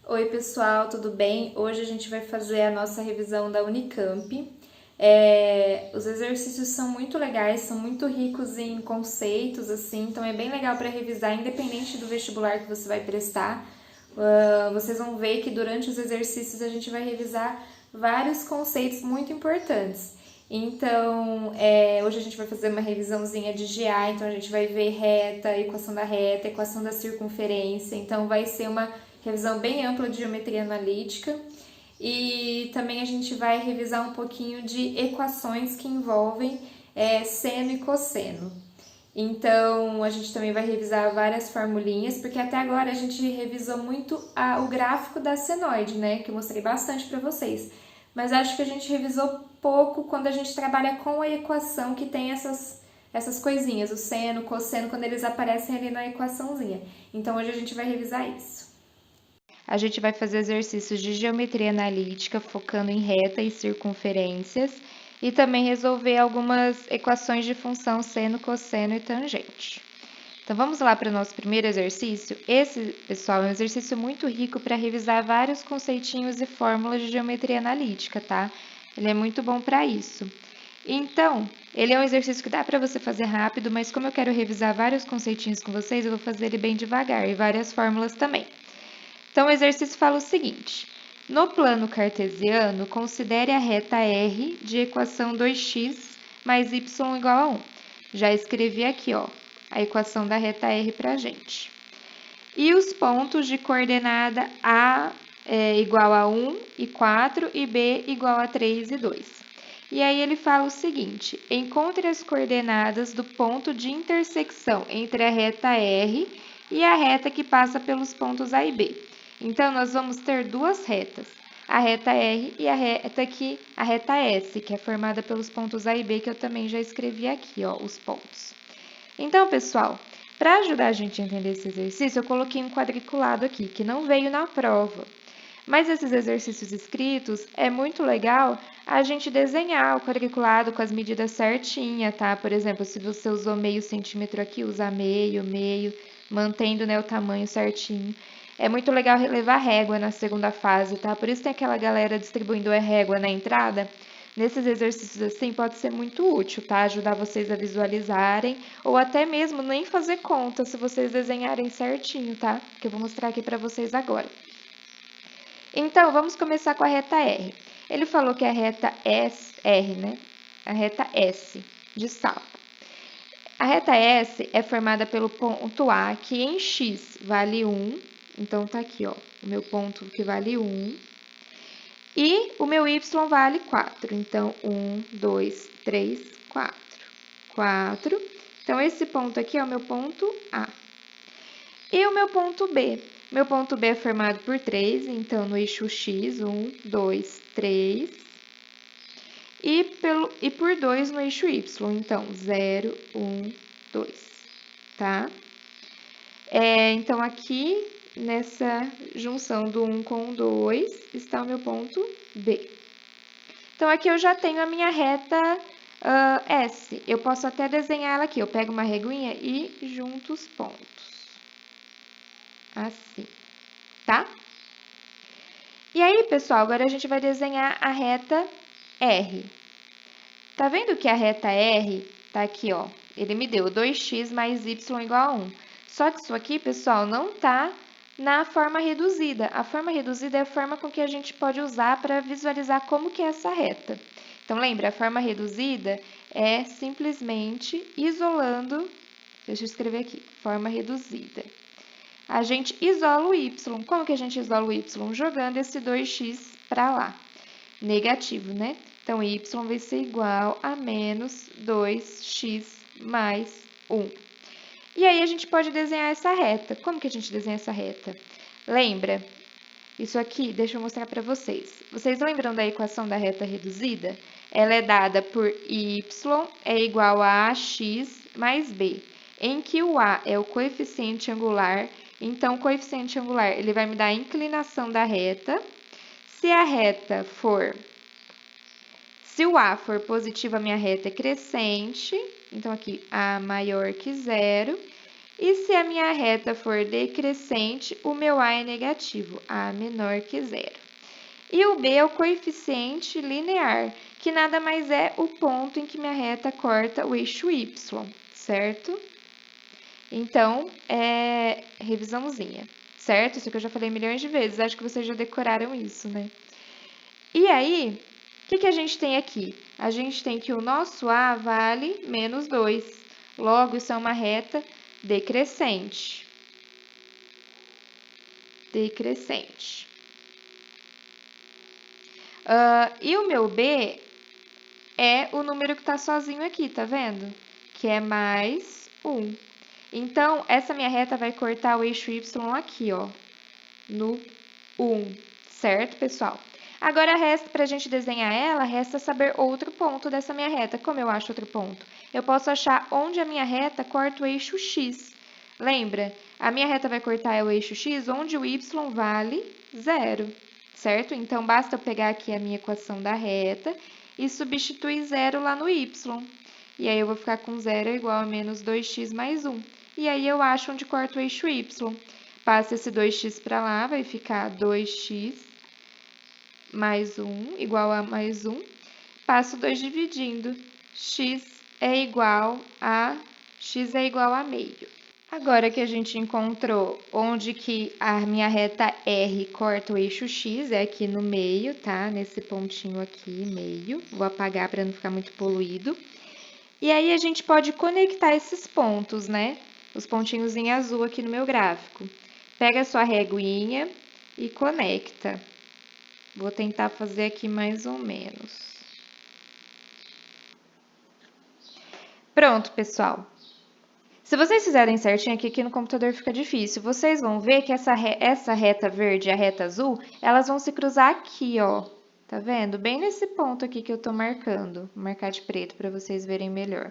Oi, pessoal, tudo bem? Hoje a gente vai fazer a nossa revisão da Unicamp. Os exercícios são muito legais, são muito ricos em conceitos, assim, então é bem legal para revisar, independente do vestibular que você vai prestar. Vocês vão ver que durante os exercícios a gente vai revisar vários conceitos muito importantes. Então, hoje a gente vai fazer uma revisãozinha de GA, então a gente vai ver reta, equação da circunferência, então vai ser uma revisão bem ampla de geometria analítica. E também a gente vai revisar um pouquinho de equações que envolvem seno e cosseno. Então, a gente também vai revisar várias formulinhas, porque até agora a gente revisou muito o gráfico da senoide, né? Que eu mostrei bastante para vocês. Mas acho que a gente revisou pouco quando a gente trabalha com a equação que tem essas coisinhas, o seno, o cosseno, quando eles aparecem ali na equaçãozinha. Então, hoje a gente vai revisar isso. A gente vai fazer exercícios de geometria analítica, focando em reta e circunferências, e também resolver algumas equações de função seno, cosseno e tangente. Então, vamos lá para o nosso primeiro exercício. Esse, pessoal, é um exercício muito rico para revisar vários conceitinhos e fórmulas de geometria analítica, tá? Ele é muito bom para isso. Então, ele é um exercício que dá para você fazer rápido, mas como eu quero revisar vários conceitinhos com vocês, eu vou fazer ele bem devagar e várias fórmulas também. Então, o exercício fala o seguinte: no plano cartesiano, considere a reta R de equação 2x mais y igual a 1. Já escrevi aqui, ó, a equação da reta R para a gente. E os pontos de coordenada A igual a 1 e 4 e B igual a 3 e 2. E aí ele fala o seguinte: encontre as coordenadas do ponto de intersecção entre a reta R e a reta que passa pelos pontos A e B. Então, nós vamos ter duas retas, a reta R e a reta S, que é formada pelos pontos A e B, que eu também já escrevi aqui, ó, os pontos. Então, pessoal, para ajudar a gente a entender esse exercício, eu coloquei um quadriculado aqui, que não veio na prova. Mas esses exercícios escritos, é muito legal a gente desenhar o quadriculado com as medidas certinhas, tá? Por exemplo, se você usou meio centímetro aqui, usar meio, mantendo, né, o tamanho certinho. É muito legal levar régua na segunda fase, tá? Por isso tem aquela galera distribuindo a régua na entrada. Nesses exercícios assim pode ser muito útil, tá? Ajudar vocês a visualizarem ou até mesmo nem fazer conta se vocês desenharem certinho, tá? Que eu vou mostrar aqui para vocês agora. Então, vamos começar com a reta R. Ele falou que a reta R, né? A reta S de salto. A reta S é formada pelo ponto A, que em x vale 1. Então, tá aqui, ó, o meu ponto que vale 1. E o meu y vale 4. Então, 1, 2, 3, 4. 4. Então, esse ponto aqui é o meu ponto A. E o meu ponto B? Meu ponto B é formado por 3, então no eixo X, 1, 2, 3. E por 2 no eixo Y, então 0, 1, 2, tá? Então, aqui, nessa junção do 1 com o 2, está o meu ponto B. Então, aqui eu já tenho a minha reta S. Eu posso até desenhar ela aqui. Eu pego uma reguinha e junto os pontos. Assim, tá? E aí, pessoal, agora a gente vai desenhar a reta R. Tá vendo que a reta R tá aqui, ó? Ele me deu 2x mais y igual a 1. Só que isso aqui, pessoal, não tá na forma reduzida. A forma reduzida é a forma com que a gente pode usar para visualizar como que é essa reta. Então, lembra, a forma reduzida é simplesmente isolando, deixa eu escrever aqui, forma reduzida. A gente isola o y. Como que a gente isola o y? Jogando esse 2x para lá. Negativo, né? Então, y vai ser igual a menos 2x mais 1. E aí, a gente pode desenhar essa reta. Como que a gente desenha essa reta? Lembra? Isso aqui, deixa eu mostrar para vocês. Vocês lembram da equação da reta reduzida? Ela é dada por y é igual a ax mais b, em que o a é o coeficiente angular. Então, o coeficiente angular ele vai me dar a inclinação da reta. Se o a for positivo, a minha reta é crescente. Então, aqui, a maior que zero. E se a minha reta for decrescente, o meu A é negativo, A menor que zero. E o B é o coeficiente linear, que nada mais é o ponto em que minha reta corta o eixo Y, certo? Então, revisãozinha, certo? Isso que eu já falei milhões de vezes, acho que vocês já decoraram isso, né? E aí, o que a gente tem aqui? A gente tem que o nosso A vale menos 2. Logo, isso é uma reta decrescente. Decrescente. E o meu B é o número que está sozinho aqui, tá vendo? Que é mais 1. Então, essa minha reta vai cortar o eixo Y aqui, ó, no 1, certo, pessoal? Agora, resta, para a gente desenhar ela, resta saber outro ponto dessa minha reta. Como eu acho outro ponto? Eu posso achar onde a minha reta corta o eixo X. Lembra? A minha reta vai cortar o eixo X onde o Y vale 0, certo? Então, basta eu pegar aqui a minha equação da reta e substituir 0 lá no Y. E aí, eu vou ficar com 0 igual a menos 2x mais 1. E aí, eu acho onde corta o eixo Y. Passa esse 2x para lá, vai ficar 2x mais 1 igual a mais 1. Passo 2 dividindo. X é igual a meio. Agora que a gente encontrou onde que a minha reta R corta o eixo X, é aqui no meio, tá? Nesse pontinho aqui, meio. Vou apagar para não ficar muito poluído. E aí, a gente pode conectar esses pontos, né? Os pontinhos em azul aqui no meu gráfico. Pega a sua reguinha e conecta. Vou tentar fazer aqui mais ou menos. Pronto, pessoal. Se vocês fizerem certinho aqui no computador fica difícil. Vocês vão ver que essa reta verde e a reta azul, elas vão se cruzar aqui, ó. Tá vendo? Bem nesse ponto aqui que eu tô marcando. Vou marcar de preto para vocês verem melhor.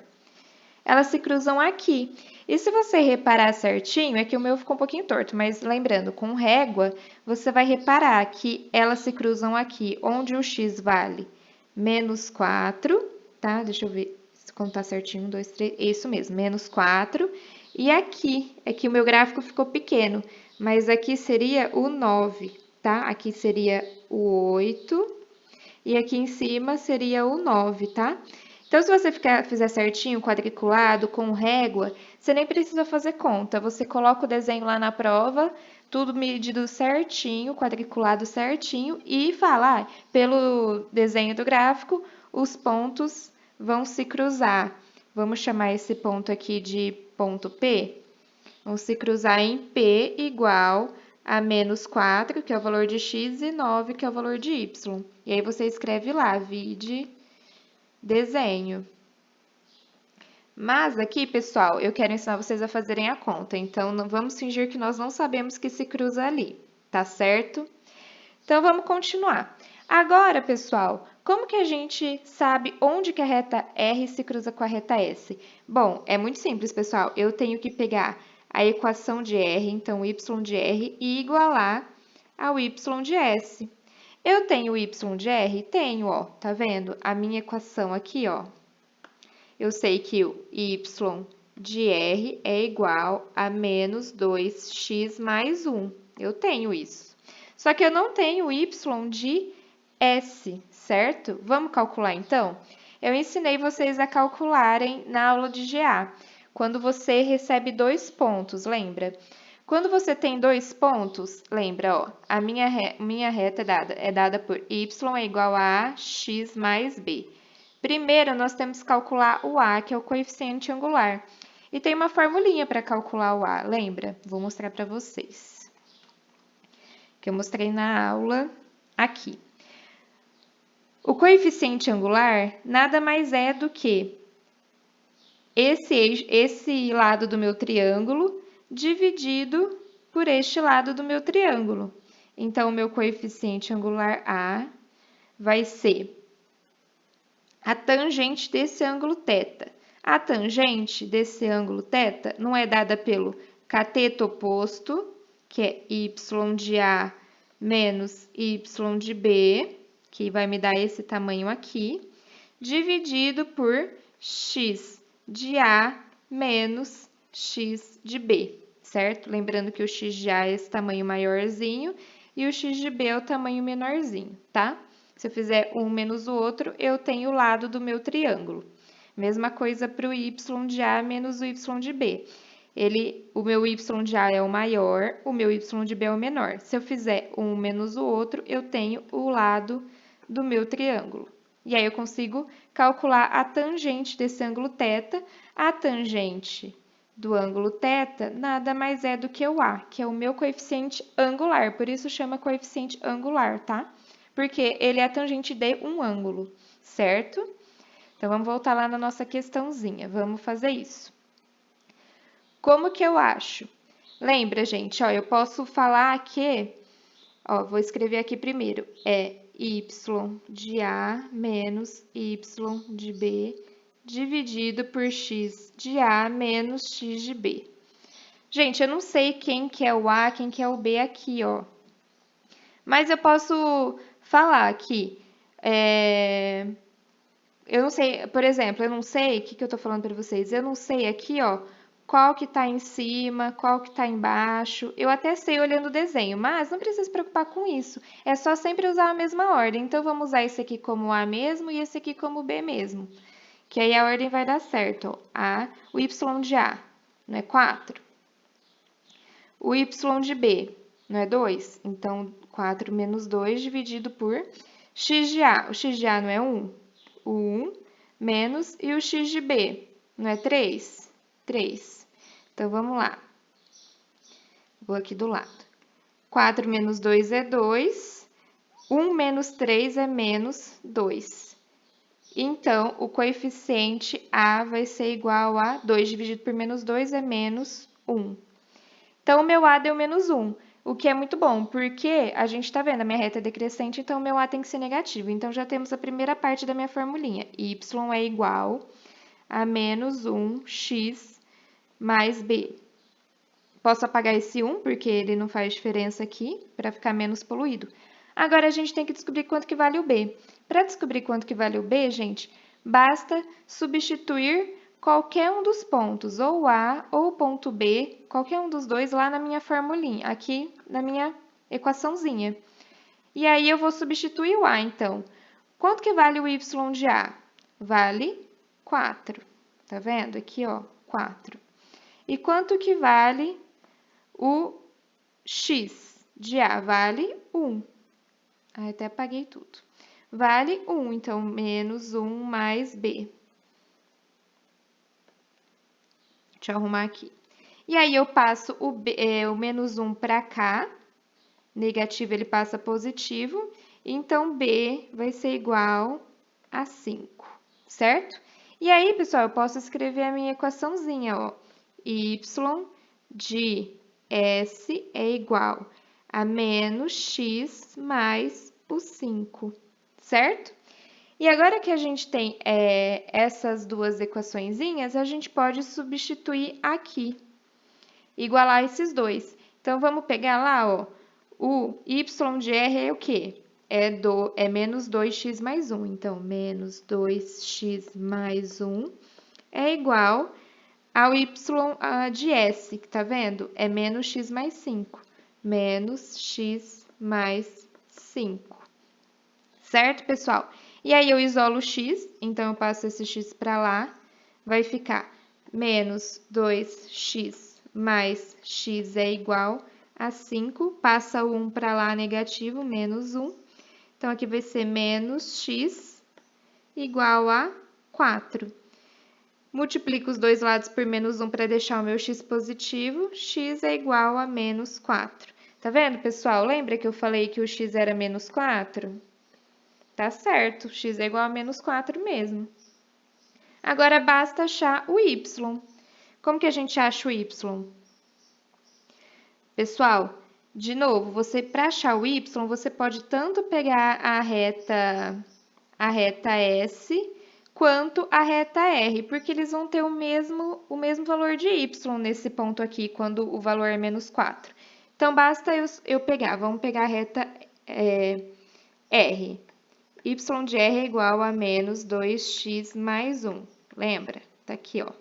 Elas se cruzam aqui. E se você reparar certinho, é que o meu ficou um pouquinho torto, mas lembrando, com régua, você vai reparar que elas se cruzam aqui, onde o x vale menos 4, tá? Deixa eu ver se contar certinho, 1, 2, 3, isso mesmo, menos 4. E aqui, é que o meu gráfico ficou pequeno, mas aqui seria o 9, tá? Aqui seria o 8 e aqui em cima seria o 9, tá? Então, se você fizer certinho, quadriculado, com régua, você nem precisa fazer conta. Você coloca o desenho lá na prova, tudo medido certinho, quadriculado certinho, e fala, pelo desenho do gráfico, os pontos vão se cruzar. Vamos chamar esse ponto aqui de ponto P? Vão se cruzar em P igual a menos 4, que é o valor de x, e 9, que é o valor de y. E aí, você escreve lá, vide desenho. Mas aqui, pessoal, eu quero ensinar vocês a fazerem a conta. Então, vamos fingir que nós não sabemos que se cruza ali, tá certo? Então, vamos continuar. Agora, pessoal, como que a gente sabe onde que a reta R se cruza com a reta S? Bom, é muito simples, pessoal. Eu tenho que pegar a equação de R, então o y de R, e igualar ao y de S. Eu tenho y de R? Tenho, ó, tá vendo? A minha equação aqui, ó. Eu sei que o y de R é igual a menos 2x mais 1. Eu tenho isso. Só que eu não tenho y de S, certo? Vamos calcular, então? Eu ensinei vocês a calcularem na aula de GA. Quando você recebe 2 pontos, lembra? Quando você tem 2 pontos, lembra, ó, a minha reta é dada por y é igual a x mais b. Primeiro, nós temos que calcular o a, que é o coeficiente angular. E tem uma formulinha para calcular o a, lembra? Vou mostrar para vocês. Que eu mostrei na aula aqui. O coeficiente angular nada mais é do que esse lado do meu triângulo dividido por este lado do meu triângulo. Então, o meu coeficiente angular A vai ser a tangente desse ângulo θ. A tangente desse ângulo θ não é dada pelo cateto oposto, que é y de A menos y de B, que vai me dar esse tamanho aqui, dividido por x de A menos x de b, certo? Lembrando que o x de A é esse tamanho maiorzinho e o x de b é o tamanho menorzinho, tá? Se eu fizer um menos o outro, eu tenho o lado do meu triângulo. Mesma coisa para o y de A menos o y de b. O meu y de A é o maior, o meu y de B é o menor. Se eu fizer um menos o outro, eu tenho o lado do meu triângulo. E aí eu consigo calcular a tangente desse ângulo θ. A tangente do ângulo θ nada mais é do que o A, que é o meu coeficiente angular, por isso chama coeficiente angular, tá? Porque ele é a tangente de um ângulo, certo? Então, vamos voltar lá na nossa questãozinha, vamos fazer isso. Como que eu acho? Lembra, gente, ó, eu posso falar que, ó, vou escrever aqui primeiro, é y de A menos y de B dividido por x de A menos x de B. Gente, eu não sei quem que é o A, quem que é o B aqui, ó. Mas eu posso falar aqui, eu não sei, por exemplo, eu não sei, o que eu tô falando para vocês? Eu não sei aqui, ó, qual que tá em cima, qual que tá embaixo. Eu até sei olhando o desenho, mas não precisa se preocupar com isso. É só sempre usar a mesma ordem. Então, vamos usar esse aqui como A mesmo e esse aqui como B mesmo. Que aí a ordem vai dar certo, ó. O y de A, não é 4? O y de B, não é 2? Então, 4 menos 2 dividido por x de A. O x de A não é 1? O 1 menos, e o x de B, não é 3? 3. Então, vamos lá. Vou aqui do lado. 4 menos 2 é 2. 1 menos 3 é menos 2. Então, o coeficiente A vai ser igual a 2 dividido por menos 2 é menos 1. Então, o meu A deu menos 1, o que é muito bom, porque a gente está vendo, a minha reta é decrescente, então o meu A tem que ser negativo. Então, já temos a primeira parte da minha formulinha. Y é igual a menos 1x mais B. Posso apagar esse 1, porque ele não faz diferença aqui, para ficar menos poluído. Agora, a gente tem que descobrir quanto que vale o B. Para descobrir quanto que vale o B, gente, basta substituir qualquer um dos pontos, ou o A ou o ponto B, qualquer um dos dois lá na minha formulinha, aqui na minha equaçãozinha. E aí, eu vou substituir o A, então. Quanto que vale o Y de A? Vale 4. Tá vendo? Aqui, ó, 4. E quanto que vale o X de A? Vale 1. Até apaguei tudo. Vale 1, então, menos 1 mais B. Deixa eu arrumar aqui. E aí, eu passo o menos 1 para cá. Negativo, ele passa positivo. Então, B vai ser igual a 5, certo? E aí, pessoal, eu posso escrever a minha equaçãozinha, ó. Y de S é igual a menos x mais o 5, certo? E agora que a gente tem essas duas equaçõezinhas, a gente pode substituir aqui, igualar esses dois. Então, vamos pegar lá, ó, o y de R é o quê? É menos 2x mais 1. Então, menos 2x mais 1 é igual ao y de S, que tá vendo? É menos x mais 5. Menos x mais 5. Certo, pessoal? E aí, eu isolo o x, então eu passo esse x para lá, vai ficar menos 2x mais x é igual a 5, passa o 1 para lá, negativo, menos 1. Então, aqui vai ser menos x igual a 4. Multiplico os dois lados por menos 1 para deixar o meu x positivo, x é igual a menos 4. Tá vendo, pessoal? Lembra que eu falei que o x era menos 4? Tá certo, x é igual a menos 4 mesmo. Agora, basta achar o y. Como que a gente acha o y? Pessoal, de novo, para achar o y, você pode tanto pegar a reta S quanto a reta R, porque eles vão ter o mesmo valor de y nesse ponto aqui, quando o valor é menos 4. Então, basta eu pegar, vamos pegar a reta R. Y de R é igual a menos 2x mais 1. Lembra? Tá aqui, ó.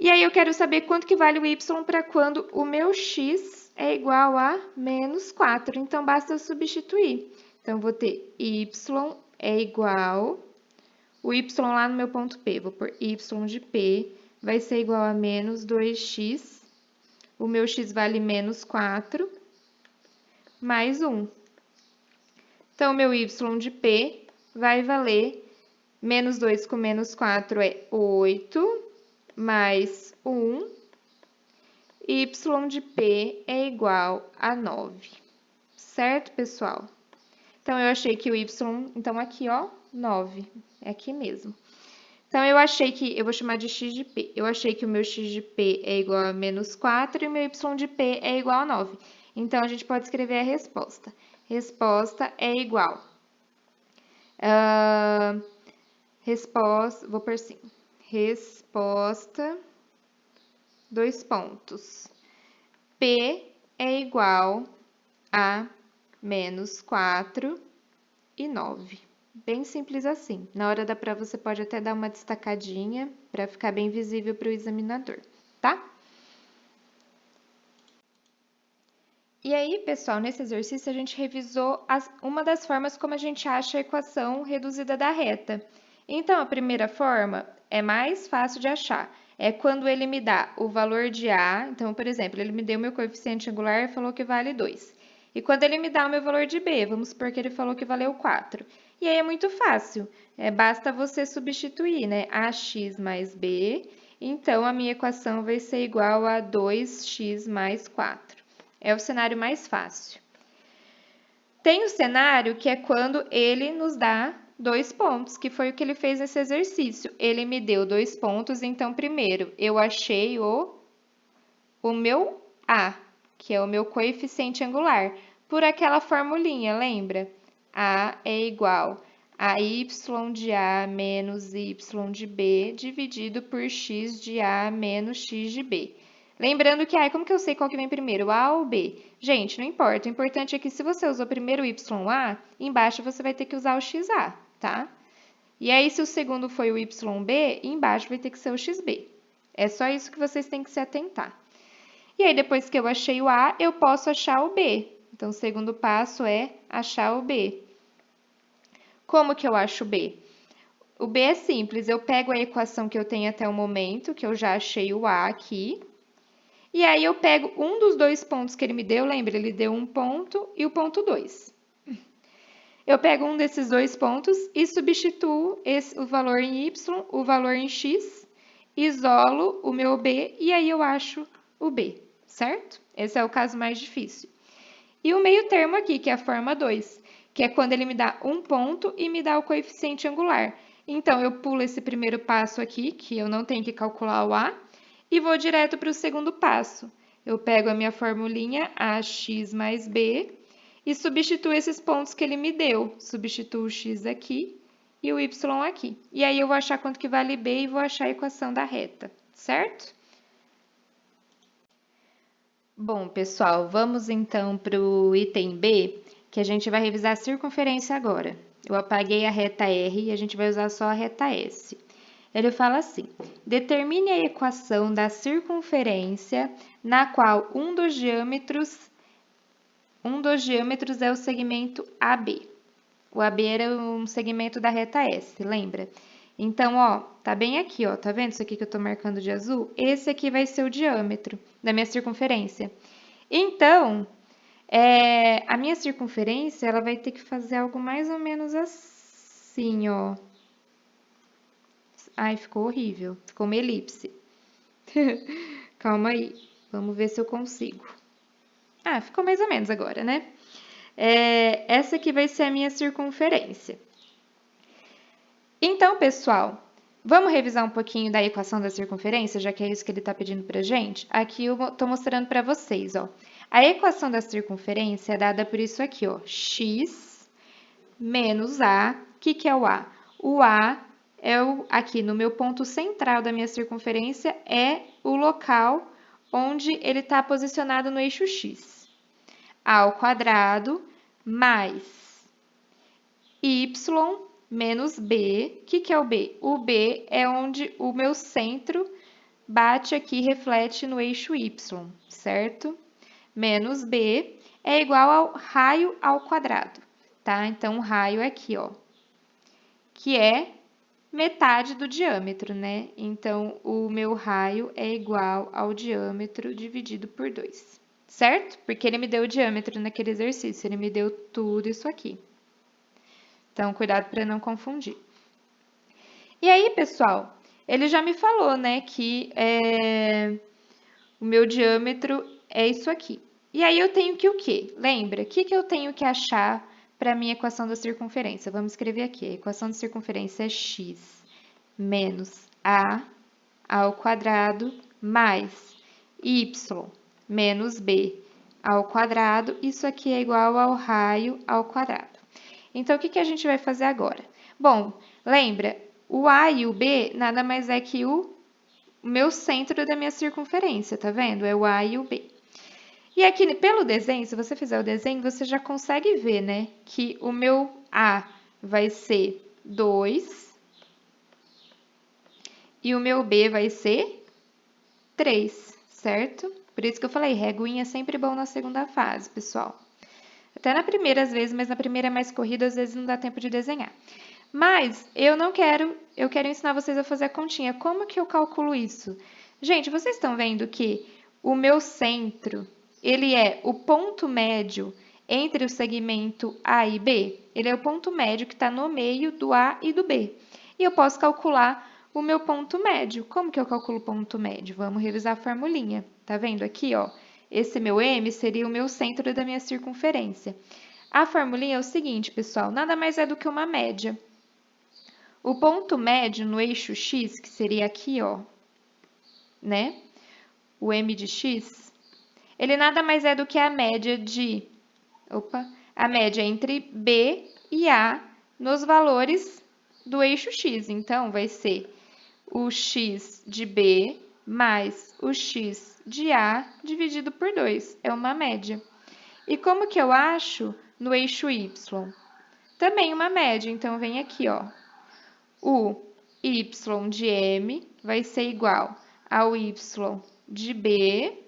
E aí eu quero saber quanto que vale o y para quando o meu x é igual a menos 4. Então, basta eu substituir. Então, vou ter y é igual... O y lá no meu ponto P, vou pôr y de P, vai ser igual a menos 2x. O meu x vale menos 4, mais 1. Então, o meu y de P vai valer menos 2 com menos 4 é 8, mais 1. Y de P é igual a 9. Certo, pessoal? Então, eu achei que o y... Então, aqui, ó, 9. É aqui mesmo. Então, eu achei que... Eu vou chamar de x de P. Eu achei que o meu x de P é igual a menos 4 e o meu y de P é igual a 9. Então, a gente pode escrever a resposta. Resposta é igual. Resposta... Vou pôr assim. Resposta... 2 pontos. P é igual a menos 4 e 9. Bem simples assim. Na hora da prova, você pode até dar uma destacadinha para ficar bem visível para o examinador, tá? E aí, pessoal, nesse exercício a gente revisou uma das formas como a gente acha a equação reduzida da reta. Então, a primeira forma é mais fácil de achar. É quando ele me dá o valor de A. Então, por exemplo, ele me deu o meu coeficiente angular e falou que vale 2. E quando ele me dá o meu valor de B, vamos supor que ele falou que valeu 4. E aí é muito fácil, basta você substituir, né? AX mais B, então a minha equação vai ser igual a 2x mais 4. É o cenário mais fácil. Tem o cenário que é quando ele nos dá 2 pontos, que foi o que ele fez nesse exercício. Ele me deu 2 pontos, então primeiro eu achei o meu A, que é o meu coeficiente angular, por aquela formulinha, lembra? A é igual a y de A menos y de B dividido por x de A menos x de B. Lembrando que, como que eu sei qual que vem primeiro, o A ou o B? Gente, não importa, o importante é que se você usou primeiro o YA, embaixo você vai ter que usar o XA, tá? E aí, se o segundo foi o YB, embaixo vai ter que ser o XB. É só isso que vocês têm que se atentar. E aí, depois que eu achei o A, eu posso achar o B. Então, o segundo passo é achar o B. Como que eu acho o B? O B é simples, eu pego a equação que eu tenho até o momento, que eu já achei o A aqui, e aí eu pego um dos 2 pontos que ele me deu, lembra? Ele deu um ponto e o ponto 2. Eu pego um desses 2 pontos e substituo o valor em y, o valor em x, isolo o meu B e aí eu acho o B, certo? Esse é o caso mais difícil. E o meio termo aqui, que é a forma 2, que é quando ele me dá um ponto e me dá o coeficiente angular. Então, eu pulo esse primeiro passo aqui, que eu não tenho que calcular o A, e vou direto para o segundo passo. Eu pego a minha formulinha AX mais B e substituo esses pontos que ele me deu. Substituo o X aqui e o Y aqui. E aí eu vou achar quanto que vale B e vou achar a equação da reta, certo? Bom, pessoal, vamos então para o item B, que a gente vai revisar a circunferência agora. Eu apaguei a reta R e a gente vai usar só a reta S. Ele fala assim: determine a equação da circunferência na qual um dos diâmetros é o segmento AB. O AB era um segmento da reta S, lembra? Então, ó, tá bem aqui, ó, tá vendo isso aqui que eu tô marcando de azul? Esse aqui vai ser o diâmetro da minha circunferência. Então, a minha circunferência, ela vai ter que fazer algo mais ou menos assim, ó. Ai, ficou horrível. Ficou uma elipse. Calma aí. Vamos ver se eu consigo. Ah, ficou mais ou menos agora, né? Essa aqui vai ser a minha circunferência. Então, pessoal, vamos revisar um pouquinho da equação da circunferência, já que é isso que ele está pedindo para a gente? Aqui eu estou mostrando para vocês, ó. A equação da circunferência é dada por isso aqui, ó. X menos A. O que é o A? O A aqui no meu ponto central da minha circunferência, é o local onde ele está posicionado no eixo X. A ao quadrado mais Y menos B. O que é o B? O B é onde o meu centro bate aqui, reflete no eixo y, certo? Menos b é igual ao raio ao quadrado, tá? Então, o raio é aqui, ó, que é metade do diâmetro, né? Então, o meu raio é igual ao diâmetro dividido por 2, certo? Porque ele me deu o diâmetro naquele exercício, ele me deu tudo isso aqui. Então, cuidado para não confundir. E aí, pessoal, ele já me falou, né, que o meu diâmetro é isso aqui. E aí, eu tenho que o quê? Lembra? O que eu tenho que achar para a minha equação da circunferência? Vamos escrever aqui. A equação da circunferência é x menos a ao quadrado mais y menos b ao quadrado. Isso aqui é igual ao raio ao quadrado. Então, o que a gente vai fazer agora? Bom, lembra, o A e o B nada mais é que o meu centro da minha circunferência, tá vendo? É o A e o B. E aqui, pelo desenho, se você fizer o desenho, você já consegue ver, né? Que o meu A vai ser 2 e o meu B vai ser 3, certo? Por isso que eu falei, reguinha é sempre bom na segunda fase, pessoal. Até na primeira, às vezes, mas na primeira é mais corrida, às vezes não dá tempo de desenhar. Mas eu não quero, eu quero ensinar vocês a fazer a continha. Como que eu calculo isso? Gente, vocês estão vendo que o meu centro, ele é o ponto médio entre o segmento A e B? Ele é o ponto médio que está no meio do A e do B. E eu posso calcular o meu ponto médio. Como que eu calculo o ponto médio? Vamos revisar a formulinha. Tá vendo aqui, ó? Esse meu M seria o meu centro da minha circunferência. A formulinha é o seguinte, pessoal, nada mais é do que uma média. O ponto médio no eixo x, que seria aqui, ó, né? O M de x, ele nada mais é do que a média de, a média entre B e A nos valores do eixo x. Então, vai ser o x de B mais o x de A dividido por 2. É uma média. E como que eu acho no eixo y? Também uma média. Então, vem aqui, ó. O y de M vai ser igual ao y de B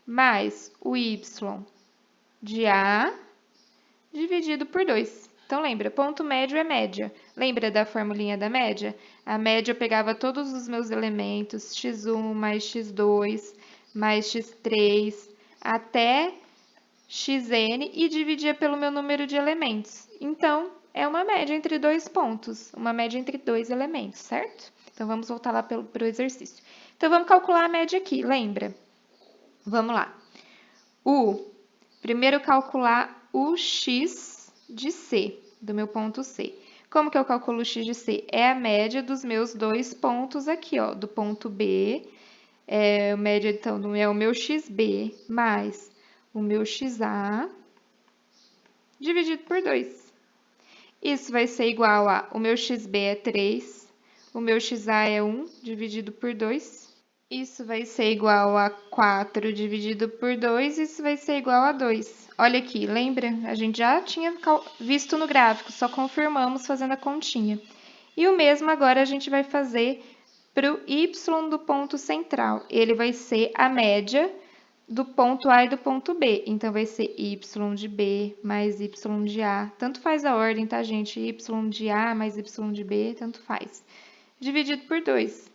mais o y de A dividido por 2. Então, lembra, ponto médio é média. Lembra da formulinha da média? A média eu pegava todos os meus elementos, x1 mais x2 mais x3 até xn e dividia pelo meu número de elementos. Então, é uma média entre dois pontos, uma média entre dois elementos, certo? Então, vamos voltar lá para o exercício. Então, vamos calcular a média aqui, lembra? Vamos lá. Primeiro calcular o x de C, do meu ponto C. Como que eu calculo o x de C? É a média dos meus dois pontos aqui, ó, do ponto B, a média, então, é o meu xB mais o meu XA dividido por 2. Isso vai ser igual a, o meu XB é 3, o meu XA é 1 dividido por 2. Isso vai ser igual a 4 dividido por 2, isso vai ser igual a 2. Olha aqui, lembra? A gente já tinha visto no gráfico, só confirmamos fazendo a continha. E o mesmo agora a gente vai fazer para o y do ponto central. Ele vai ser a média do ponto A e do ponto B. Então, vai ser y de B mais y de A. Tanto faz a ordem, tá, gente? Y de A mais y de B, tanto faz. Dividido por 2.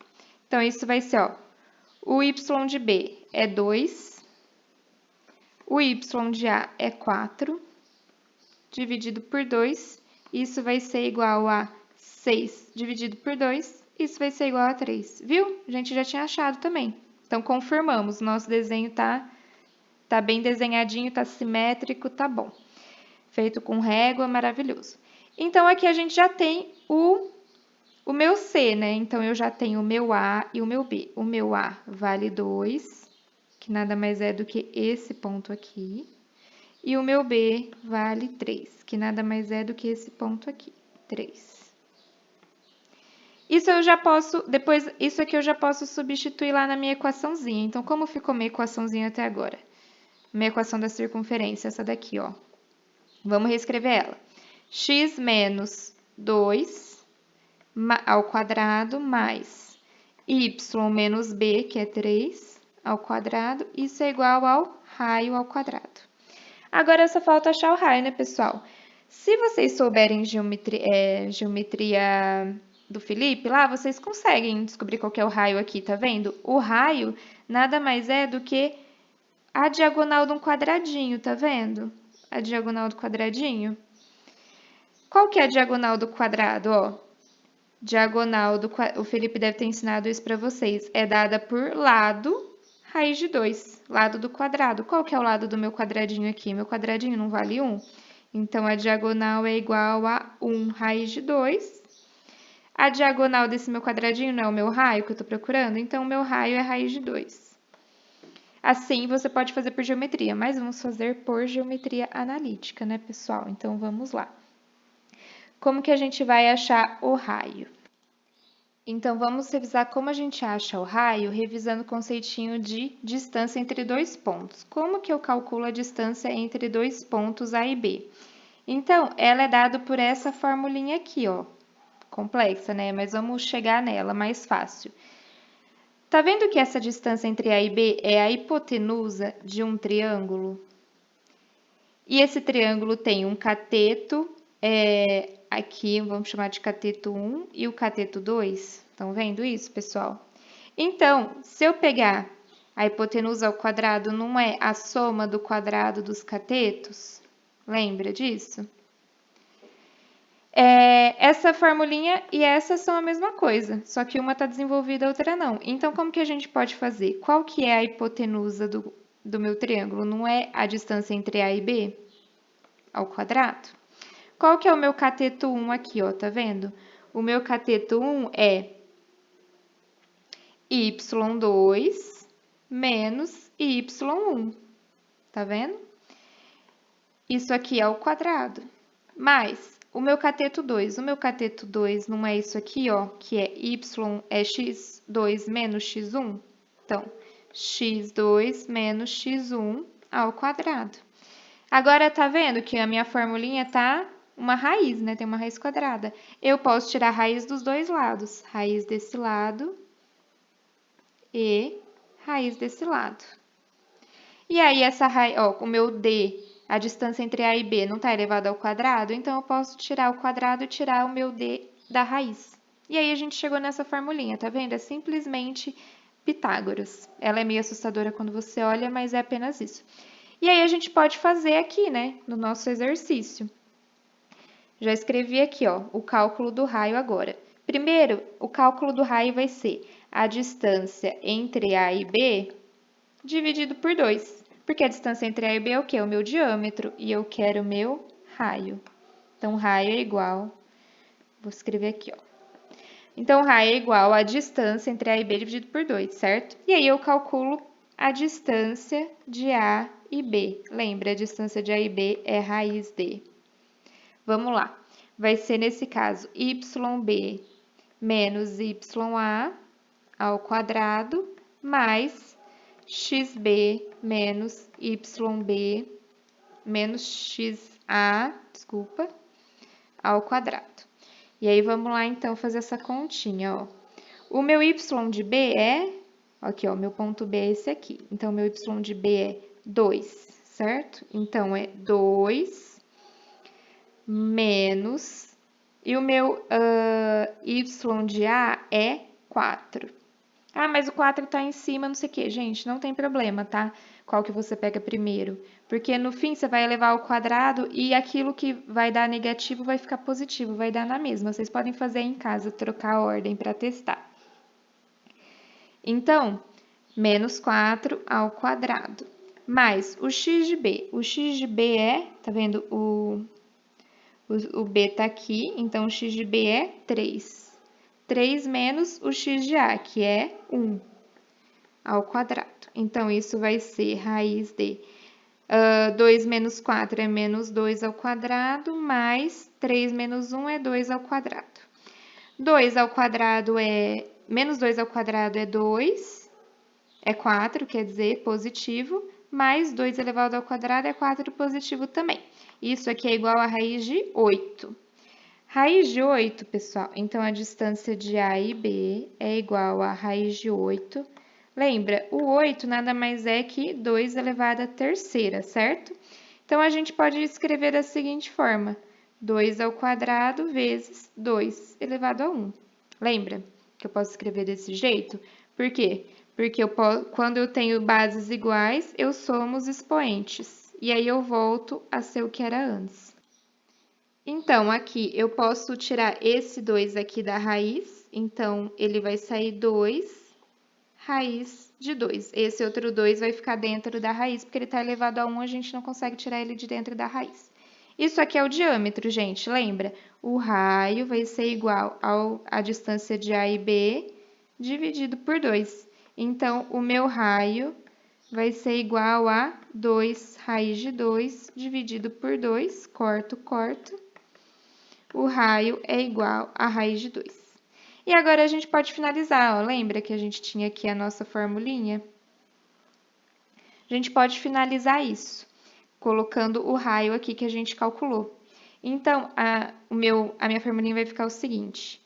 Então, isso vai ser, ó, o y de B é 2, o y de A é 4, dividido por 2. Isso vai ser igual a 6 dividido por 2. Isso vai ser igual a 3. Viu? A gente já tinha achado também. Então, confirmamos, nosso desenho tá bem desenhadinho, tá simétrico, tá bom. Feito com régua, maravilhoso. Então, aqui a gente já tem o meu C, né? Então, eu já tenho o meu A e o meu B. O meu A vale 2, que nada mais é do que esse ponto aqui. E o meu B vale 3, que nada mais é do que esse ponto aqui, 3. Isso eu já posso, depois, isso aqui eu já posso substituir lá na minha equaçãozinha. Então, como ficou minha equaçãozinha até agora? Minha equação da circunferência, essa daqui, ó. Vamos reescrever ela. X menos 2 ao quadrado mais y menos b, que é 3, ao quadrado. Isso é igual ao raio ao quadrado. Agora só falta achar o raio, né, pessoal? Se vocês souberem geometria do Felipe, lá vocês conseguem descobrir qual que é o raio aqui, tá vendo? O raio nada mais é do que a diagonal de um quadradinho, tá vendo? A diagonal do quadradinho. Qual que é a diagonal do quadrado, ó? Diagonal do quadrado, o Felipe deve ter ensinado isso para vocês. É dada por lado, raiz de 2, lado do quadrado. Qual que é o lado do meu quadradinho aqui? Meu quadradinho não vale 1? Então, a diagonal é igual a 1 raiz de 2. A diagonal desse meu quadradinho não é o meu raio que eu estou procurando? Então, o meu raio é raiz de 2. Assim, você pode fazer por geometria, mas vamos fazer por geometria analítica, né, pessoal? Então, vamos lá. Como que a gente vai achar o raio? Então, vamos revisar como a gente acha o raio, revisando o conceitinho de distância entre dois pontos. Como que eu calculo a distância entre dois pontos A e B? Então, ela é dada por essa formulinha aqui, ó. Complexa, né? Mas vamos chegar nela mais fácil. Tá vendo que essa distância entre A e B é a hipotenusa de um triângulo? E esse triângulo tem um cateto, aqui vamos chamar de cateto 1 e o cateto 2. Estão vendo isso, pessoal? Então, se eu pegar a hipotenusa ao quadrado, não é a soma do quadrado dos catetos? Lembra disso? Essa formulinha e essa são a mesma coisa, só que uma está desenvolvida, a outra não. Então, como que a gente pode fazer? Qual que é a hipotenusa do meu triângulo? Não é a distância entre A e B? Ao quadrado. Qual que é o meu cateto 1 aqui, ó, tá vendo? O meu cateto 1 é y2 menos y1, tá vendo? Isso aqui é ao quadrado. Mais o meu cateto 2. O meu cateto 2 não é isso aqui, ó, que é x2 menos x1? Então, x2 menos x1 ao quadrado. Agora, tá vendo que a minha formulinha tá uma raiz, né? Tem uma raiz quadrada. Eu posso tirar a raiz dos dois lados. Raiz desse lado e raiz desse lado. E aí, essa raiz, ó, o meu D, a distância entre A e B não está elevada ao quadrado, então eu posso tirar o quadrado e tirar o meu D da raiz. E aí, a gente chegou nessa formulinha, tá vendo? É simplesmente Pitágoras. Ela é meio assustadora quando você olha, mas é apenas isso. E aí, a gente pode fazer aqui, né, no nosso exercício. Já escrevi aqui, ó, o cálculo do raio agora. Primeiro, o cálculo do raio vai ser a distância entre A e B dividido por 2. Porque a distância entre A e B é o quê? O meu diâmetro. E eu quero o meu raio. Então, raio é igual... Vou escrever aqui, ó. Então, raio é igual a distância entre A e B dividido por 2, certo? E aí, eu calculo a distância de A e B. Lembra, a distância de A e B é raiz de... Vamos lá. Vai ser, nesse caso, YB menos YA ao quadrado, mais XB menos YB menos XA, desculpa, ao quadrado. E aí, vamos lá, então, fazer essa continha, ó. O meu Y de B é... Aqui, ó, meu ponto B é esse aqui. Então, meu Y de B é 2, certo? Então, é 2... menos, e o meu y de A é 4. Ah, mas o 4 está em cima, não sei o que. Gente, não tem problema, tá? Qual que você pega primeiro. Porque no fim você vai elevar ao quadrado e aquilo que vai dar negativo vai ficar positivo, vai dar na mesma. Vocês podem fazer em casa, trocar a ordem para testar. Então, menos 4 ao quadrado. Mais o x de b. O x de b é, tá vendo o B está aqui, então o x de B é 3. 3 menos o x de A, que é 1 ao quadrado. Então, isso vai ser raiz de 2 menos 4 é menos 2 ao quadrado, mais 3 menos 1 é 2 ao quadrado. 2 ao quadrado é... Menos 2 ao quadrado é 2, é 4, quer dizer, positivo, mais 2 elevado ao quadrado é 4 positivo também. Isso aqui é igual a raiz de 8. Raiz de 8, pessoal, então a distância de A e B é igual a raiz de 8. Lembra, o 8 nada mais é que 2 elevado à terceira, certo? Então, a gente pode escrever da seguinte forma: 2 ao quadrado vezes 2 elevado a 1. Lembra que eu posso escrever desse jeito? Por quê? Porque quando eu tenho bases iguais, eu somo os expoentes. E aí eu volto a ser o que era antes. Então, aqui eu posso tirar esse 2 aqui da raiz. Então, ele vai sair 2 raiz de 2. Esse outro 2 vai ficar dentro da raiz, porque ele está elevado a 1, a gente não consegue tirar ele de dentro da raiz. Isso aqui é o diâmetro, gente, lembra? O raio vai ser igual à distância de A e B dividido por 2. Então, o meu raio vai ser igual a 2 raiz de 2 dividido por 2, corto, corto. O raio é igual a raiz de 2. E agora a gente pode finalizar, ó. Lembra que a gente tinha aqui a nossa formulinha? A gente pode finalizar isso, colocando o raio aqui que a gente calculou. Então, a minha formulinha vai ficar o seguinte: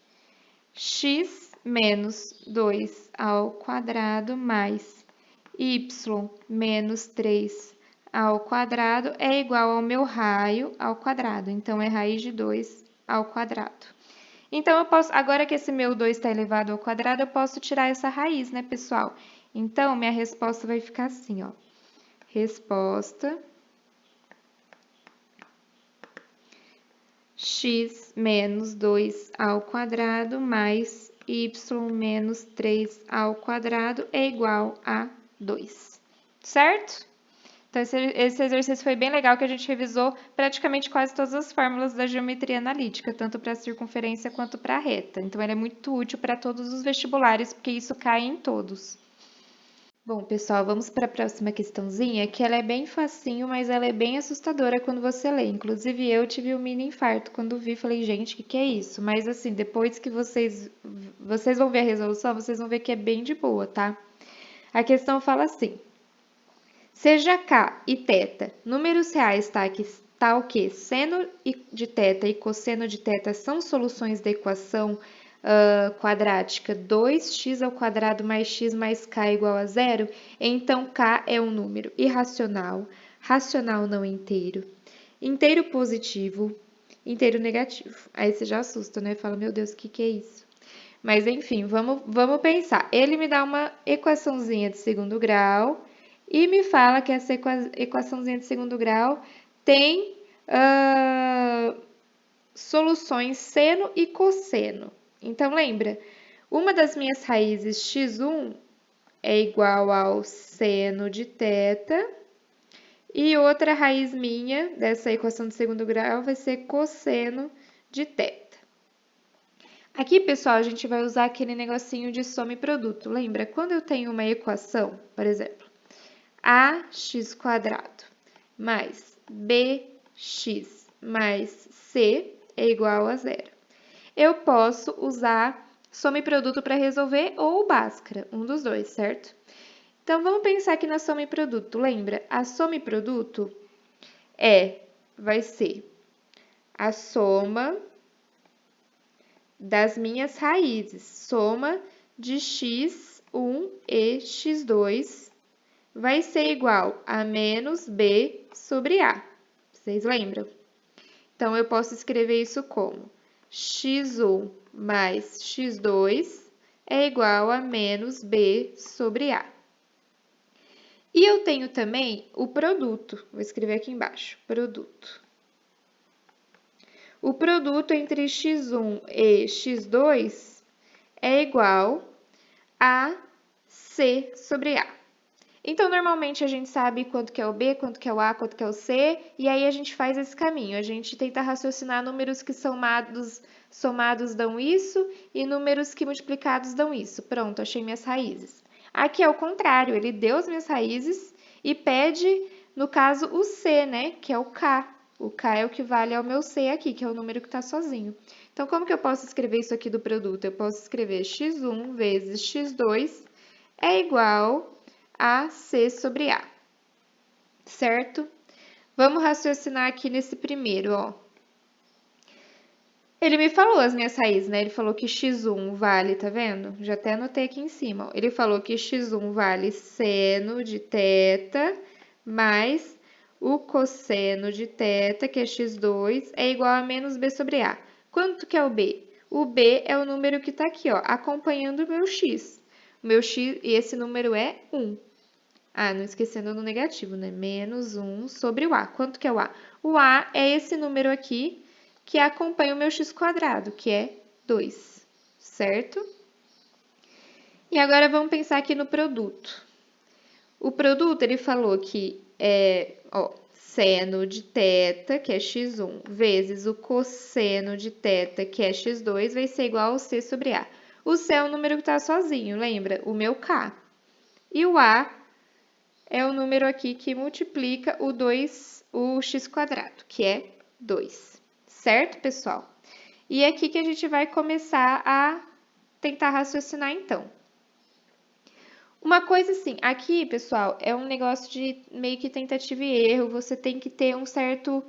x menos 2 ao quadrado mais y menos 3 ao quadrado é igual ao meu raio ao quadrado. Então, é raiz de 2 ao quadrado. Então, eu posso, agora que esse meu 2 está elevado ao quadrado, eu posso tirar essa raiz, né, pessoal? Então, minha resposta vai ficar assim, ó. Resposta x menos 2 ao quadrado mais y menos 3 ao quadrado é igual a 2, certo? Então, esse exercício foi bem legal, que a gente revisou praticamente quase todas as fórmulas da geometria analítica, tanto para a circunferência quanto para a reta. Então, ele é muito útil para todos os vestibulares, porque isso cai em todos. Bom, pessoal, vamos para a próxima questãozinha, que ela é bem facinho, mas ela é bem assustadora quando você lê. Inclusive, eu tive um mini infarto quando vi, falei, gente, o que é isso? Mas, assim, depois que vocês vão ver a resolução, vocês vão ver que é bem de boa, tá? A questão fala assim: seja K e θ números reais tal que seno de θ e cosseno de θ são soluções da equação quadrática 2x ao quadrado mais x mais k igual a zero, então k é um número irracional, racional não inteiro, inteiro positivo, inteiro negativo. Aí você já assusta, né? Fala, meu Deus, o que é isso? Mas enfim, vamos pensar. Ele me dá uma equaçãozinha de segundo grau e me fala que essa equaçãozinha de segundo grau tem soluções seno e cosseno. Então, lembra, uma das minhas raízes x1 é igual ao seno de θ e outra raiz minha dessa equação de segundo grau vai ser cosseno de θ. Aqui, pessoal, a gente vai usar aquele negocinho de soma e produto. Lembra? Quando eu tenho uma equação, por exemplo, ax² mais bx mais c é igual a zero. Eu posso usar soma e produto para resolver ou Bhaskara, um dos dois, certo? Então, vamos pensar aqui na soma e produto. Lembra? A soma e produto vai ser a soma das minhas raízes. Soma de x1 e x2 vai ser igual a menos b sobre a. Vocês lembram? Então, eu posso escrever isso como x1 mais x2 é igual a menos b sobre a. E eu tenho também o produto. Vou escrever aqui embaixo, produto. O produto entre x1 e x2 é igual a c sobre a. Então, normalmente, a gente sabe quanto que é o b, quanto que é o a, quanto que é o c, e aí a gente faz esse caminho. A gente tenta raciocinar números que somados dão isso e números que multiplicados dão isso. Pronto, achei minhas raízes. Aqui é o contrário, ele deu as minhas raízes e pede, no caso, o c, né, que é o k. O k é o que vale ao meu c aqui, que é o número que está sozinho. Então, como que eu posso escrever isso aqui do produto? Eu posso escrever x1 vezes x2 é igual a c sobre a, certo? Vamos raciocinar aqui nesse primeiro, ó. Ele me falou as minhas raízes, né? Ele falou que x1 vale, tá vendo? Já até anotei aqui em cima, ó. Ele falou que x1 vale seno de θ mais o cosseno de θ, que é x2, é igual a menos b sobre a. Quanto que é o b? O b é o número que tá aqui, ó, acompanhando o meu x. O meu x, e esse número é 1. Ah, não esquecendo do negativo, né? Menos 1 sobre o a. Quanto que é o a? O a é esse número aqui que acompanha o meu x², que é 2, certo? E agora vamos pensar aqui no produto. O produto, ele falou que é, ó, seno de θ, que é x1, vezes o cosseno de θ, que é x2, vai ser igual ao c sobre a. O c é o número que está sozinho, lembra? O meu k. E o a é o número aqui que multiplica o x², que é 2. Certo, pessoal? E é aqui que a gente vai começar a tentar raciocinar, então. Uma coisa assim, aqui, pessoal, é um negócio de meio que tentativa e erro, você tem que ter um certo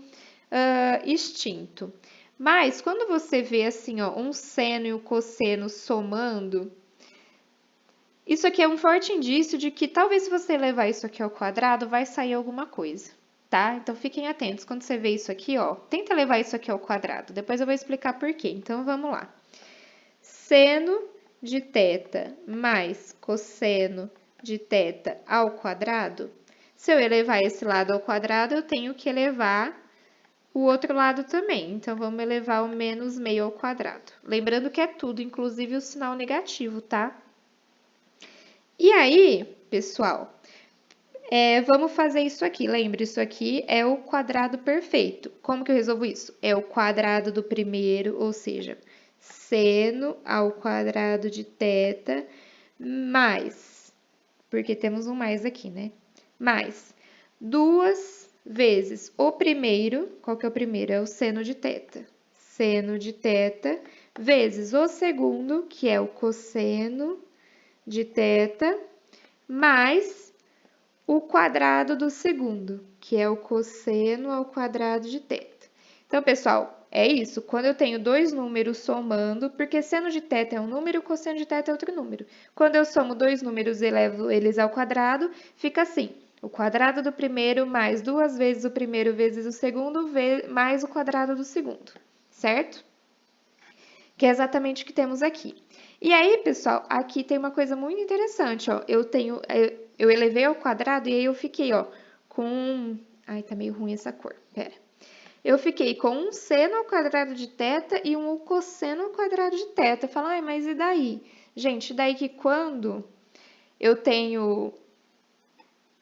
instinto. Mas, quando você vê assim, ó, um seno e um cosseno somando, isso aqui é um forte indício de que talvez se você levar isso aqui ao quadrado, vai sair alguma coisa, tá? Então, fiquem atentos. Quando você vê isso aqui, ó, tenta levar isso aqui ao quadrado. Depois eu vou explicar por quê. Então, vamos lá. Seno de θ mais cosseno de θ ao quadrado. Se eu elevar esse lado ao quadrado, eu tenho que elevar o outro lado também. Então, vamos elevar o menos meio ao quadrado. Lembrando que é tudo, inclusive o sinal negativo, tá? E aí, pessoal, vamos fazer isso aqui. Lembra, isso aqui é o quadrado perfeito. Como que eu resolvo isso? É o quadrado do primeiro, ou seja, seno ao quadrado de θ mais, porque temos um mais aqui, né? Mais 2 vezes o primeiro, qual que é o primeiro? É o seno de θ. Seno de θ vezes o segundo, que é o cosseno de θ, mais o quadrado do segundo, que é o cosseno ao quadrado de θ. Então, pessoal, é isso. Quando eu tenho dois números somando, porque seno de θ é um número, cosseno de θ é outro número. Quando eu somo dois números e elevo eles ao quadrado, fica assim. O quadrado do primeiro mais 2 vezes o primeiro vezes o segundo, mais o quadrado do segundo, certo? Que é exatamente o que temos aqui. E aí, pessoal, aqui tem uma coisa muito interessante, ó. Eu elevei ao quadrado e aí eu fiquei, ó, com... Ai, tá meio ruim essa cor, pera. Eu fiquei com um seno ao quadrado de θ e um cosseno ao quadrado de θ. Fala, ai, mas e daí? Gente, daí que quando eu tenho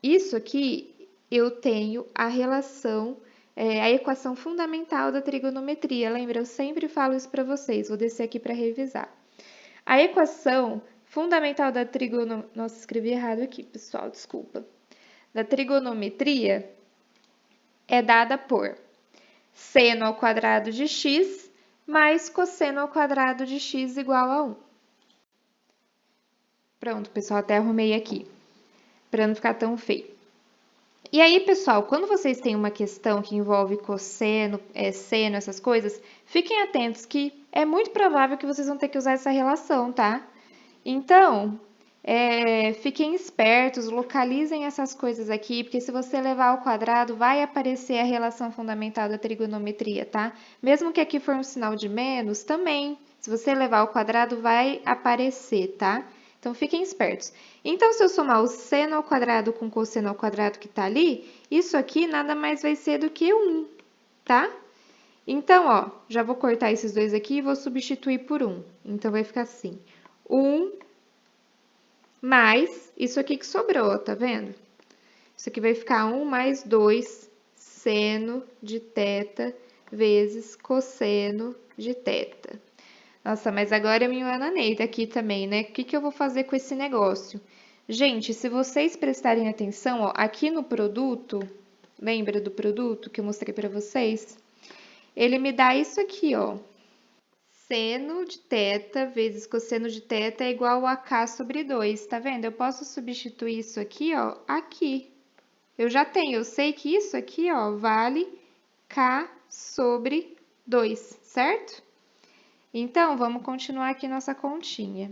isso aqui, eu tenho a relação, a equação fundamental da trigonometria. Lembra? Eu sempre falo isso para vocês. Vou descer aqui para revisar. A equação fundamental da trigonometria... Nossa, escrevi errado aqui, pessoal, desculpa. Da trigonometria é dada por seno ao quadrado de x mais cosseno ao quadrado de x igual a 1. Pronto, pessoal, até arrumei aqui, para não ficar tão feio. E aí, pessoal, quando vocês têm uma questão que envolve cosseno, seno, essas coisas, fiquem atentos que é muito provável que vocês vão ter que usar essa relação, tá? Então, fiquem espertos, localizem essas coisas aqui, porque se você levar ao quadrado, vai aparecer a relação fundamental da trigonometria, tá? Mesmo que aqui for um sinal de menos, também, se você levar ao quadrado, vai aparecer, tá? Então, fiquem espertos. Então, se eu somar o seno ao quadrado com o cosseno ao quadrado que tá ali, isso aqui nada mais vai ser do que 1, tá? Então, ó, já vou cortar esses dois aqui e vou substituir por 1. Então, vai ficar assim, 1 mais isso aqui que sobrou, tá vendo? Isso aqui vai ficar 1 mais 2 seno de θ vezes cosseno de θ. Nossa, mas agora eu me enganei aqui também, né? O que eu vou fazer com esse negócio? Gente, se vocês prestarem atenção, ó, aqui no produto, lembra do produto que eu mostrei para vocês? Ele me dá isso aqui, ó. Seno de θ vezes cosseno de θ é igual a k sobre 2, tá vendo? Eu posso substituir isso aqui, ó, aqui. Eu já tenho, eu sei que isso aqui, ó, vale k sobre 2, certo? Então, vamos continuar aqui nossa continha.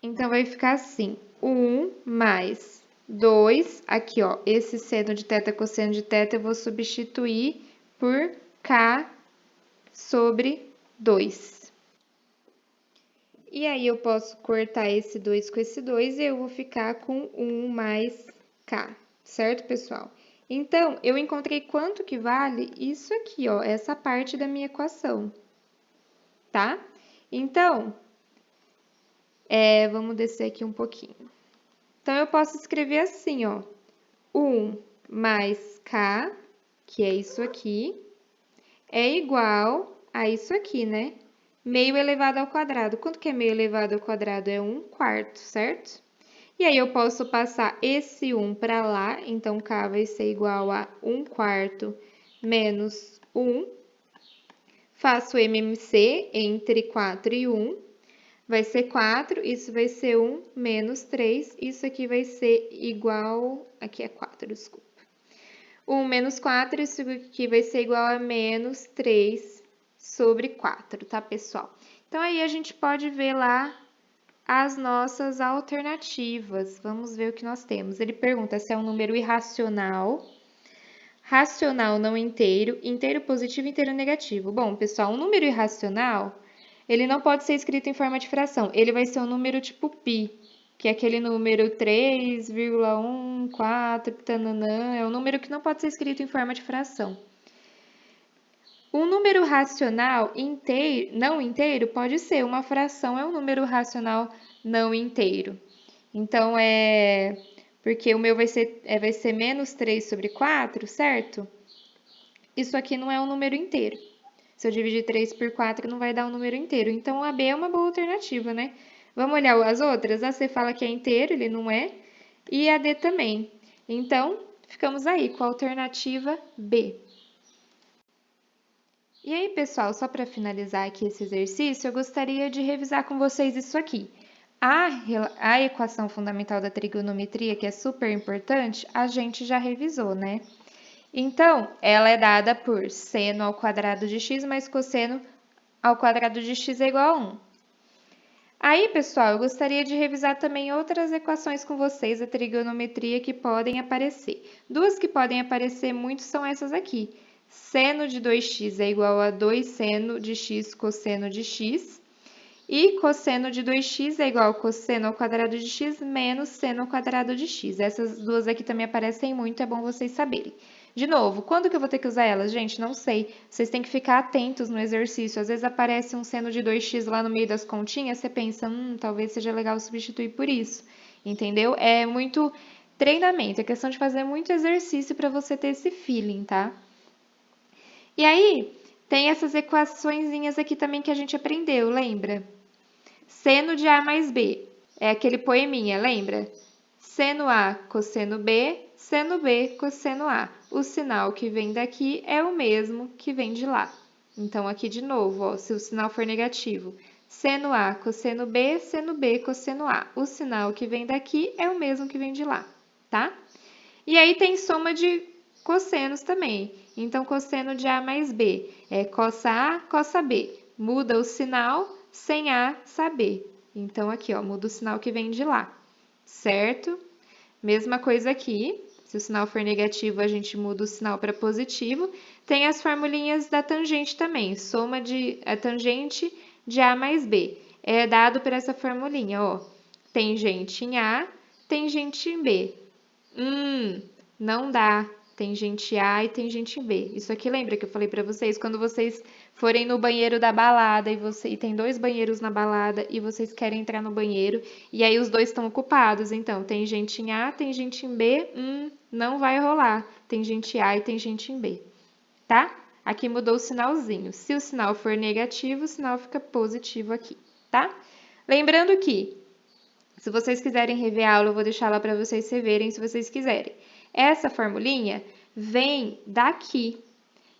Então, vai ficar assim, 1 mais 2, aqui ó, esse seno de θ, cosseno de θ, eu vou substituir por k sobre 2. E aí, eu posso cortar esse 2 com esse 2 e eu vou ficar com 1 mais k, certo, pessoal? Então, eu encontrei quanto que vale isso aqui, ó, essa parte da minha equação, tá? Então, vamos descer aqui um pouquinho. Então, eu posso escrever assim, ó, 1 mais k, que é isso aqui, é igual a isso aqui, né? Meio elevado ao quadrado. Quanto que é meio elevado ao quadrado? É 1/4, certo? E aí, eu posso passar esse 1 para lá, então k vai ser igual a 1/4 menos 1. Faço MMC entre 4 e 1. Vai ser 4, isso vai ser 1 menos 3, isso aqui vai ser igual... Aqui é 4, desculpa. 1 menos 4, isso aqui vai ser igual a menos 3 sobre 4, tá, pessoal? Então, aí a gente pode ver lá as nossas alternativas. Vamos ver o que nós temos. Ele pergunta se é um número irracional, racional não inteiro, inteiro positivo, inteiro negativo. Bom, pessoal, um número irracional, ele não pode ser escrito em forma de fração. Ele vai ser um número tipo π, que é aquele número 3,14, tananã, é um número que não pode ser escrito em forma de fração. Um número racional inteiro, não inteiro pode ser uma fração, é um número racional não inteiro. Então, porque o meu vai ser menos 3 sobre 4, certo? Isso aqui não é um número inteiro. Se eu dividir 3 por 4, não vai dar um número inteiro. Então, a B é uma boa alternativa, né? Vamos olhar as outras? A C fala que é inteiro, ele não é. E a D também. Então, ficamos aí com a alternativa B. E aí, pessoal, só para finalizar aqui esse exercício, eu gostaria de revisar com vocês isso aqui. A equação fundamental da trigonometria, que é super importante, a gente já revisou, né? Então, ela é dada por seno ao quadrado de x mais cosseno ao quadrado de x é igual a 1. Aí, pessoal, eu gostaria de revisar também outras equações com vocês da trigonometria que podem aparecer. Duas que podem aparecer muito são essas aqui. Seno de 2x é igual a 2 seno de x cosseno de x. E cosseno de 2x é igual a cosseno ao quadrado de x menos seno ao quadrado de x. Essas duas aqui também aparecem muito, é bom vocês saberem. De novo, quando que eu vou ter que usar elas? Gente, não sei. Vocês têm que ficar atentos no exercício. Às vezes aparece um seno de 2x lá no meio das continhas, você pensa, talvez seja legal substituir por isso. Entendeu? É muito treinamento, é questão de fazer muito exercício para você ter esse feeling, tá? E aí, tem essas equaçõezinhas aqui também que a gente aprendeu, lembra? Seno de A mais B, é aquele poeminha, lembra? Seno A, cosseno B, seno B, cosseno A. O sinal que vem daqui é o mesmo que vem de lá. Então, aqui de novo, ó, se o sinal for negativo, seno A, cosseno B, seno B, cosseno A. O sinal que vem daqui é o mesmo que vem de lá, tá? E aí tem soma de cossenos também. Então, cosseno de A mais B é cossa A, cossa B. Muda o sinal, sem A, saber. Então, aqui, ó, muda o sinal que vem de lá, certo? Mesma coisa aqui. Se o sinal for negativo, a gente muda o sinal para positivo. Tem as formulinhas da tangente também. Soma de a tangente de A mais B. É dado por essa formulinha, ó. Tangente em A, tangente em B. Não dá. Tem gente A e tem gente B. Isso aqui lembra que eu falei pra vocês? Quando vocês forem no banheiro da balada e tem 2 banheiros na balada e vocês querem entrar no banheiro e aí os 2 estão ocupados. Então, tem gente em A, tem gente em B. Não vai rolar. Tem gente A e tem gente em B. Tá? Aqui mudou o sinalzinho. Se o sinal for negativo, o sinal fica positivo aqui. Tá? Lembrando que se vocês quiserem rever a aula, eu vou deixar lá para vocês reverem se vocês quiserem. Essa formulinha vem daqui.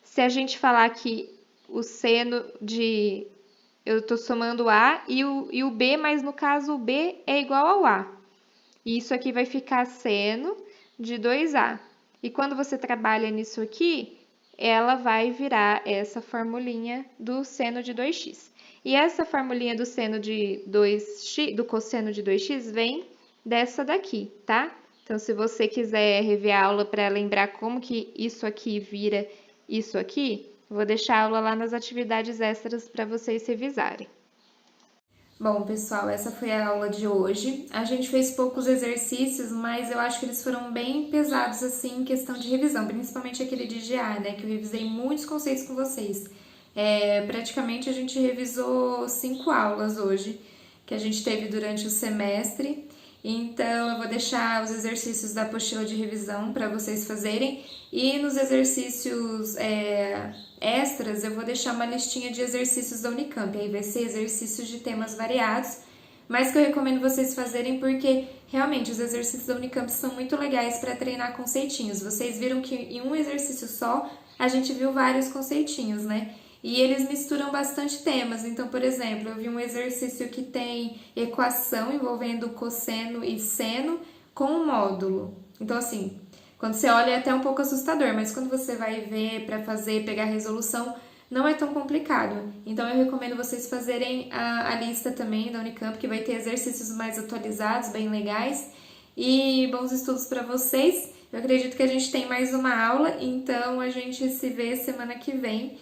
Se a gente falar que o seno de... Eu estou somando A e o B, mas no caso o B é igual ao A. E isso aqui vai ficar seno de 2A. E quando você trabalha nisso aqui, ela vai virar essa formulinha do seno de 2x. E essa formulinha do seno de 2x, do cosseno de 2x, vem dessa daqui, tá? Então, se você quiser rever a aula para lembrar como que isso aqui vira isso aqui, vou deixar a aula lá nas atividades extras para vocês revisarem. Bom, pessoal, essa foi a aula de hoje. A gente fez poucos exercícios, mas eu acho que eles foram bem pesados, assim, em questão de revisão, principalmente aquele de GA, né, que eu revisei muitos conceitos com vocês. Praticamente a gente revisou 5 aulas hoje, que a gente teve durante o semestre. Então, eu vou deixar os exercícios da apostila de revisão para vocês fazerem. E nos exercícios extras, eu vou deixar uma listinha de exercícios da Unicamp. Aí vai ser exercícios de temas variados, mas que eu recomendo vocês fazerem porque realmente os exercícios da Unicamp são muito legais para treinar conceitinhos. Vocês viram que em um exercício só a gente viu vários conceitinhos, né? E eles misturam bastante temas. Então, por exemplo, eu vi um exercício que tem equação envolvendo cosseno e seno com um módulo. Então, assim, quando você olha é até um pouco assustador, mas quando você vai ver para fazer, pegar a resolução, não é tão complicado. Então, eu recomendo vocês fazerem a lista também da Unicamp, que vai ter exercícios mais atualizados, bem legais. E bons estudos para vocês. Eu acredito que a gente tem mais uma aula, então a gente se vê semana que vem.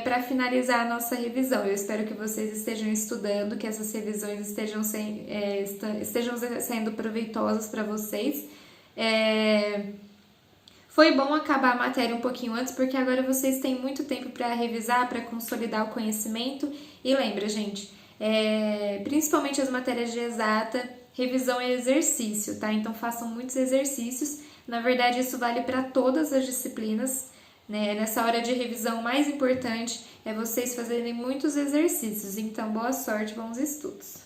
Para finalizar a nossa revisão. Eu espero que vocês estejam estudando, que essas revisões estejam sendo proveitosas para vocês. Foi bom acabar a matéria um pouquinho antes, porque agora vocês têm muito tempo para revisar, para consolidar o conhecimento. E lembra, gente, principalmente as matérias de exata, revisão é exercício, tá? Então façam muitos exercícios. Na verdade, isso vale para todas as disciplinas. Nessa hora de revisão, o mais importante é vocês fazerem muitos exercícios. Então, boa sorte, bons estudos!